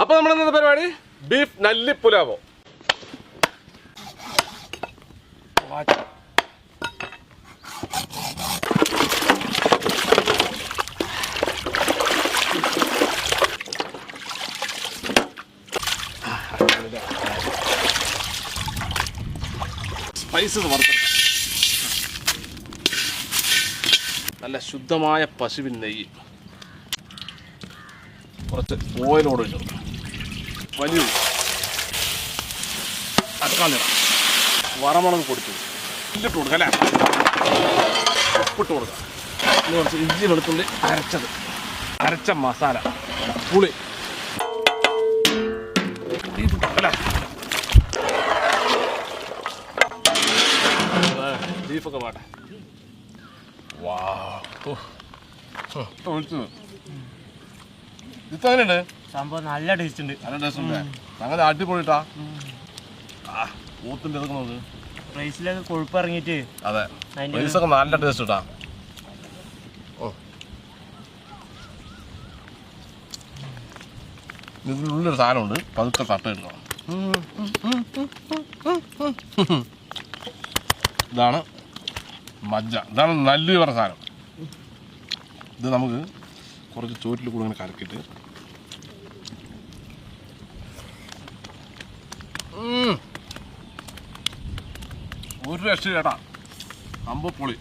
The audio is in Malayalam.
അപ്പോൾ നമ്മൾ ഇന്നത്തെ പരിപാടി ബീഫ് നല്ലിപ്പുലാവോ. സ്പൈസസ് വറുത്തെടുക്കാം. നല്ല ശുദ്ധമായ പശുവിൻ നെയ്യ്, കുറച്ച് ഓയിലോട് വെച്ചു, വലിയ തക്കാളി, വറമുളക് പൊടിച്ചു, ഇല്ലിട്ട് കൊടുക്കാം അല്ലേ, ഉപ്പിട്ട് കൊടുക്കാം, ഇനി കുറച്ച് ഇഞ്ചി വെളുത്തുള്ളി അരച്ചത്, അരച്ച മസാല, പുളി അല്ലേ, ബീഫൊക്കെ പാട്ടെ. ഇതങ്ങനെയുണ്ട് സംഭവം, നല്ല ടേസ്റ്റ് ഉണ്ട്. നല്ല ടേസ്റ്റ് ഉണ്ട്, അങ്ങനെ അടിപൊളിട്ടാ. ഊത്തിൻ്റെ ഇതൊക്കെ നോക്ക്, റൈസിലൊക്കെ കൊഴുപ്പ് ഇറങ്ങിയിട്ട്. അതെ, റൈസൊക്കെ നല്ല ടേസ്റ്റ് ഇട്ടാ. ഇതിനുള്ളൊരു സാധനമുണ്ട്, പതുക്കെ തട്ട എടുക്കണം. ഇതാണ് മജ്ജ, ഇതാണ് നല്ല പറഞ്ഞ സാധനം. ഇത് നമുക്ക് കുറച്ച് ചോറ്റിൽ കൂടെ ഇങ്ങനെ കലക്കിയിട്ട് ഒരു രക്ഷ ചേട്ടാ, അമ്പ പൊളി.